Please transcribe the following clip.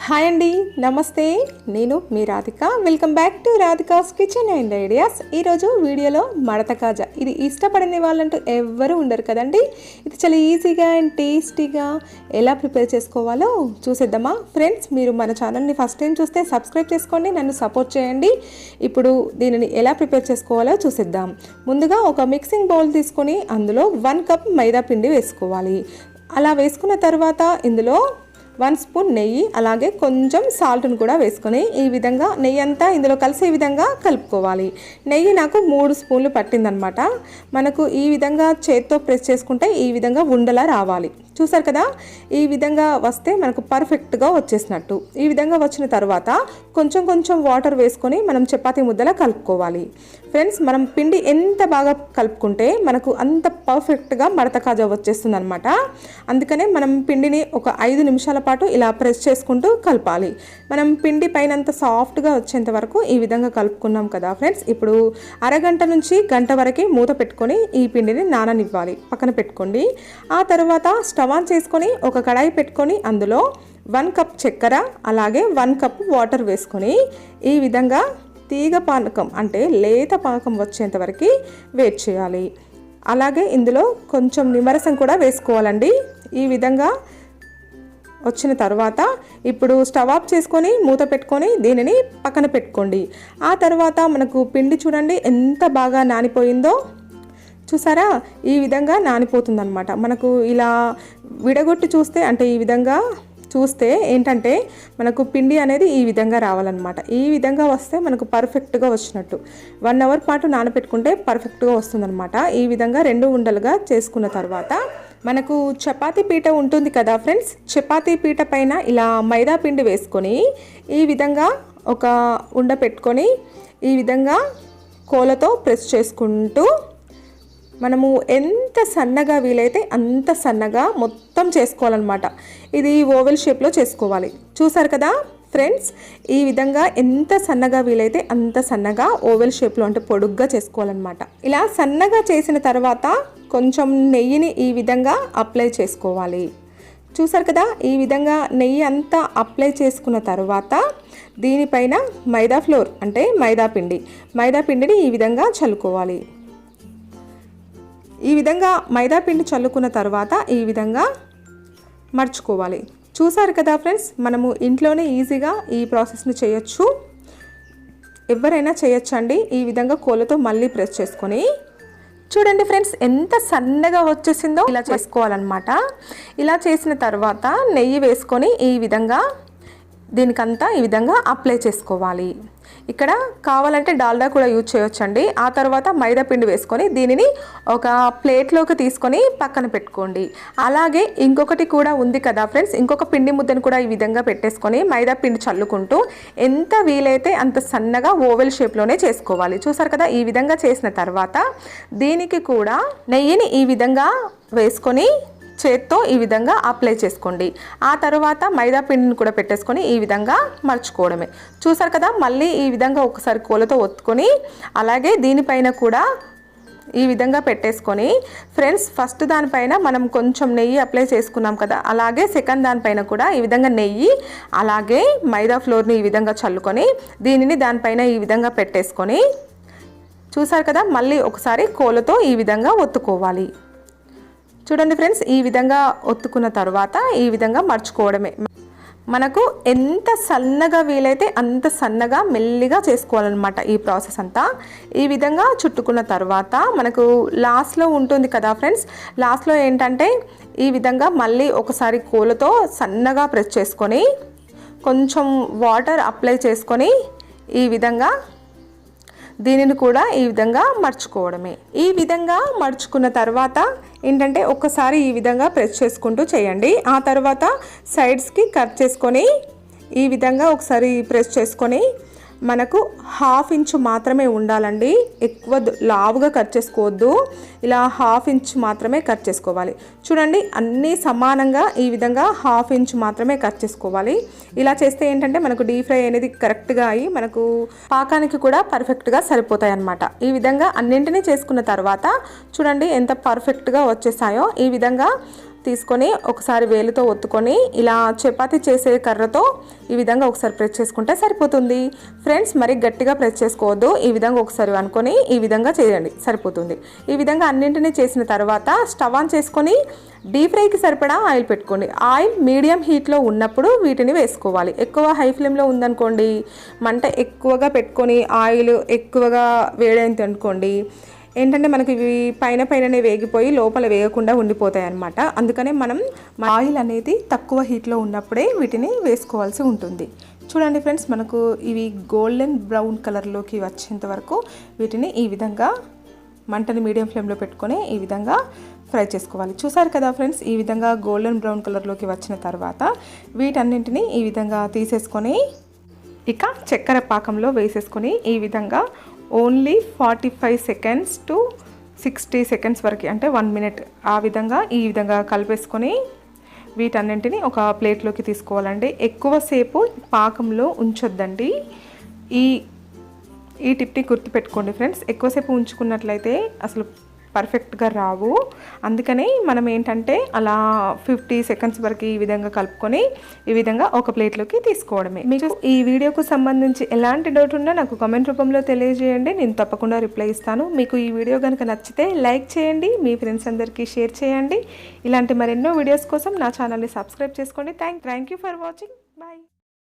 Hi అండి, నమస్తే. నేను మీ Radhika. Welcome back to Radhika's kitchen and ideas. ఈరోజు వీడియోలో మడత కాజా. ఇది ఇష్టపడని వాళ్ళంటూ ఎవ్వరూ ఉండరు కదండి. ఇది చాలా ఈజీగా అండ్ టేస్టీగా ఎలా ప్రిపేర్ చేసుకోవాలో చూసేద్దామా ఫ్రెండ్స్. మీరు మన ఛానల్ని ఫస్ట్ టైం చూస్తే సబ్స్క్రైబ్ చేసుకోండి, నన్ను సపోర్ట్ చేయండి. ఇప్పుడు దీనిని ఎలా ప్రిపేర్ చేసుకోవాలో చూసేద్దాం. ముందుగా ఒక మిక్సింగ్ బౌల్ తీసుకొని అందులో 1 కప్ మైదా పిండి వేసుకోవాలి. అలా వేసుకున్న తర్వాత ఇందులో 1 స్పూన్ నెయ్యి, అలాగే కొంచెం సాల్ట్ను కూడా వేసుకొని ఈ విధంగా నెయ్యి అంతా ఇందులో కలిసే విధంగా కలుపుకోవాలి. నెయ్యి నాకు 3 స్పూన్లు పట్టిందనమాట. మనకు ఈ విధంగా చేత్తో ప్రెస్ చేసుకుంటే ఈ విధంగా ఉండలా రావాలి. చూసారు కదా, ఈ విధంగా వస్తే మనకు పర్ఫెక్ట్గా వచ్చేసినట్టు. ఈ విధంగా వచ్చిన తర్వాత కొంచెం కొంచెం వాటర్ వేసుకొని మనం చపాతీ ముద్దలా కలుపుకోవాలి. ఫ్రెండ్స్, మనం పిండి ఎంత బాగా కలుపుకుంటే మనకు అంత పర్ఫెక్ట్గా మడత కాజా వచ్చేస్తుంది అనమాట. అందుకనే మనం పిండిని ఒక 5 నిమిషాల పాటు ఇలా ప్రెస్ చేసుకుంటూ కలపాలి. మనం పిండి పైన అంత సాఫ్ట్గా వచ్చేంత వరకు ఈ విధంగా కలుపుకున్నాం కదా ఫ్రెండ్స్. ఇప్పుడు అరగంట నుంచి గంట వరకు మూత పెట్టుకొని ఈ పిండిని నాననివ్వాలి. పక్కన పెట్టుకోండి. ఆ తర్వాత స్టవ్ ఆన్ చేసుకొని ఒక కడాయి పెట్టుకొని అందులో 1 కప్ చక్కెర, అలాగే 1 కప్ వాటర్ వేసుకొని ఈ విధంగా తీగ పానకం అంటే లేత పానకం వచ్చేంత వరకు వెయిట్ చేయాలి. అలాగే ఇందులో కొంచెం నిమ్మరసం కూడా వేసుకోవాలండి. ఈ విధంగా వచ్చిన తర్వాత ఇప్పుడు స్టవ్ ఆఫ్ చేసుకొని మూత పెట్టుకొని దీనిని పక్కన పెట్టుకోండి. ఆ తర్వాత మనకు పిండి చూడండి ఎంత బాగా నానిపోయిందో. చూసారా, ఈ విధంగా నానిపోతుందన్నమాట. మనకు ఇలా విడగొట్టి చూస్తే అంటే ఈ విధంగా చూస్తే ఏంటంటే మనకు పిండి అనేది ఈ విధంగా రావాలన్నమాట. ఈ విధంగా వస్తే మనకు పర్ఫెక్ట్గా వచ్చినట్టు. 1 అవర్ పాటు నానబెట్టుకుంటే పర్ఫెక్ట్గా వస్తుందన్నమాట. ఈ విధంగా 2 ఉండలుగా చేసుకున్న తర్వాత మనకు చపాతీ పీట ఉంటుంది కదా ఫ్రెండ్స్. చపాతీ పీట పైన ఇలా మైదా పిండి వేసుకొని ఈ విధంగా ఒక ఉండ పెట్టుకొని ఈ విధంగా కోలతో ప్రెస్ చేసుకుంటూ మనము ఎంత సన్నగా వీలైతే అంత సన్నగా మొత్తం చేసుకోవాలన్నమాట. ఇది ఓవెల్ షేప్లో చేసుకోవాలి. చూసారు కదా ఫ్రెండ్స్, ఈ విధంగా ఎంత సన్నగా వీలైతే అంత సన్నగా ఓవెల్ షేప్లో అంటే పొడుగ్గా చేసుకోవాలన్నమాట. ఇలా సన్నగా చేసిన తర్వాత కొంచెం నెయ్యిని ఈ విధంగా అప్లై చేసుకోవాలి. చూసారు కదా, ఈ విధంగా నెయ్యి అంతా అప్లై చేసుకున్న తర్వాత దీనిపైన మైదా ఫ్లోర్ అంటే మైదా పిండిని ఈ విధంగా చల్లుకోవాలి. ఈ విధంగా మైదా పిండి చల్లుకున్న తర్వాత ఈ విధంగా మర్చుకోవాలి. చూసారు కదా ఫ్రెండ్స్, మనము ఇంట్లోనే ఈజీగా ఈ ప్రాసెస్ని చేయొచ్చు. ఎవరైనా చేయొచ్చండి. ఈ విధంగా కోలతో మళ్ళీ ప్రెస్ చేసుకొని చూడండి ఫ్రెండ్స్ ఎంత సన్నగా వచ్చేసిందో. ఇలా చేసుకోవాలన్నమాట. ఇలా చేసిన తర్వాత నెయ్యి వేసుకొని ఈ విధంగా దీనికంతా ఈ విధంగా అప్లై చేసుకోవాలి. ఇక్కడ కావాలంటే డాల్డా కూడా యూజ్ చేయొచ్చండి. ఆ తర్వాత మైదా పిండి వేసుకొని దీనిని ఒక ప్లేట్లోకి తీసుకొని పక్కన పెట్టుకోండి. అలాగే ఇంకొకటి కూడా ఉంది కదా ఫ్రెండ్స్, ఇంకొక పిండి ముద్దను కూడా ఈ విధంగా పెట్టేసుకొని మైదా పిండి చల్లుకుంటూ ఎంత వీలైతే అంత సన్నగా ఓవెల్ షేప్లోనే చేసుకోవాలి. చూసారు కదా, ఈ విధంగా చేసిన తర్వాత దీనికి కూడా నెయ్యిని ఈ విధంగా వేసుకొని చేత్తో ఈ విధంగా అప్లై చేసుకోండి. ఆ తర్వాత మైదా పిండిని కూడా పెట్టేసుకొని ఈ విధంగా మర్చుకోవడమే. చూసారు కదా, మళ్ళీ ఈ విధంగా ఒకసారి కోలతో ఒత్తుకొని అలాగే దీనిపైన కూడా ఈ విధంగా పెట్టేసుకొని ఫ్రెండ్స్ ఫస్ట్ దానిపైన మనం కొంచెం నెయ్యి అప్లై చేసుకున్నాం కదా, అలాగే సెకండ్ దానిపైన కూడా ఈ విధంగా నెయ్యి అలాగే మైదా ఫ్లోర్ని ఈ విధంగా చల్లుకొని దీనిని దానిపైన ఈ విధంగా పెట్టేసుకొని చూసారు కదా, మళ్ళీ ఒకసారి కోలతో ఈ విధంగా ఒత్తుకోవాలి. చూడండి ఫ్రెండ్స్, ఈ విధంగా ఒత్తుకున్న తర్వాత ఈ విధంగా మర్చుకోవడమే. మనకు ఎంత సన్నగా వీలైతే అంత సన్నగా మెల్లిగా చేసుకోవాలన్నమాట ఈ ప్రాసెస్ అంతా. ఈ విధంగా చుట్టుకున్న తర్వాత మనకు లాస్ట్లో ఉంటుంది కదా ఫ్రెండ్స్, లాస్ట్లో ఏంటంటే ఈ విధంగా మళ్ళీ ఒకసారి కోలతో సన్నగా ప్రెస్ చేసుకొని కొంచెం వాటర్ అప్లై చేసుకొని ఈ విధంగా దీనిని కూడా ఈ విధంగా మర్చుకోవడమే. ఈ విధంగా మర్చుకున్న తర్వాత ఏంటంటే ఒక్కసారి ఈ విధంగా ప్రెస్ చేసుకుంటూ చేయండి. ఆ తర్వాత సైడ్స్కి కట్ చేసుకొని ఈ విధంగా ఒకసారి ప్రెస్ చేసుకొని మనకు 1/2 ఇంచు మాత్రమే ఉండాలండి. ఎక్కువ లావుగా కట్ చేసుకోవద్దు. ఇలా 1/2 ఇంచు మాత్రమే కట్ చేసుకోవాలి. చూడండి, అన్నీ సమానంగా ఈ విధంగా 1/2 ఇంచు మాత్రమే కట్ చేసుకోవాలి. ఇలా చేస్తే ఏంటంటే మనకు డీప్ ఫ్రై అనేది కరెక్ట్గా అయ్యి మనకు పాకానికి కూడా పర్ఫెక్ట్గా సరిపోతాయి అన్నమాట. ఈ విధంగా అన్నింటినీ చేసుకున్న తర్వాత చూడండి ఎంత పర్ఫెక్ట్గా వచ్చేసాయో. ఈ విధంగా తీసుకొని ఒకసారి వేలుతో ఒత్తుకొని ఇలా చపాతీ చేసే కర్రతో ఈ విధంగా ఒకసారి ప్రెస్ చేసుకుంటే సరిపోతుంది ఫ్రెండ్స్. మరి గట్టిగా ప్రెస్ చేసుకోవద్దు, ఈ విధంగా ఒకసారి అనుకొని ఈ విధంగా చేయండి సరిపోతుంది. ఈ విధంగా అన్నింటినీ చేసిన తర్వాత స్టవ్ ఆన్ చేసుకొని డీప్ ఫ్రైకి సరిపడా ఆయిల్ పెట్టుకోండి. ఆయిల్ మీడియం హీట్లో ఉన్నప్పుడు వీటిని వేసుకోవాలి. ఎక్కువ హై ఫ్లేమ్లో ఉందనుకోండి, మంట ఎక్కువగా పెట్టుకొని ఆయిల్ ఎక్కువగా వేడైంది అనుకోండి, ఏంటంటే మనకి ఇవి పైననే వేగిపోయి లోపల వేగకుండా ఉండిపోతాయి అన్నమాట. అందుకనే మనం ఆయిల్ అనేది తక్కువ హీట్లో ఉన్నప్పుడే వీటిని వేసుకోవాల్సి ఉంటుంది. చూడండి ఫ్రెండ్స్, మనకు ఇవి గోల్డెన్ బ్రౌన్ కలర్లోకి వచ్చేంత వరకు వీటిని ఈ విధంగా మంటని మీడియం ఫ్లేమ్లో పెట్టుకొని ఈ విధంగా ఫ్రై చేసుకోవాలి. చూసారు కదా ఫ్రెండ్స్, ఈ విధంగా గోల్డెన్ బ్రౌన్ కలర్లోకి వచ్చిన తర్వాత వీటన్నింటినీ ఈ విధంగా తీసేసుకొని ఇక చక్కెర పాకంలో వేసేసుకొని ఈ విధంగా ఓన్లీ 45 సెకండ్స్ టు 60 సెకండ్స్ వరకు, అంటే 1 మినిట్ ఆ విధంగా ఈ విధంగా కలిపేసుకొని వీటన్నింటినీ ఒక ప్లేట్లోకి తీసుకోవాలండి. ఎక్కువసేపు పాకంలో ఉంచొద్దండి. ఈ టిప్ని గుర్తుపెట్టుకోండి ఫ్రెండ్స్. ఎక్కువసేపు ఉంచుకున్నట్లయితే అసలు పర్ఫెక్ట్గా రావు. అందుకని మనం ఏంటంటే అలా 50 సెకండ్స్ వరకు ఈ విధంగా కలుపుకొని ఈ విధంగా ఒక ప్లేట్లోకి తీసుకోవడమే. మీకు ఈ వీడియోకు సంబంధించి ఎలాంటి డౌట్ ఉన్నా నాకు కామెంట్ రూపంలో తెలియజేయండి, నేను తప్పకుండా రిప్లై ఇస్తాను. మీకు ఈ వీడియో కనుక నచ్చితే లైక్ చేయండి, మీ ఫ్రెండ్స్ అందరికీ షేర్ చేయండి. ఇలాంటి మరెన్నో వీడియోస్ కోసం నా ఛానల్ని సబ్స్క్రైబ్ చేసుకోండి. Thank you for watching. Bye.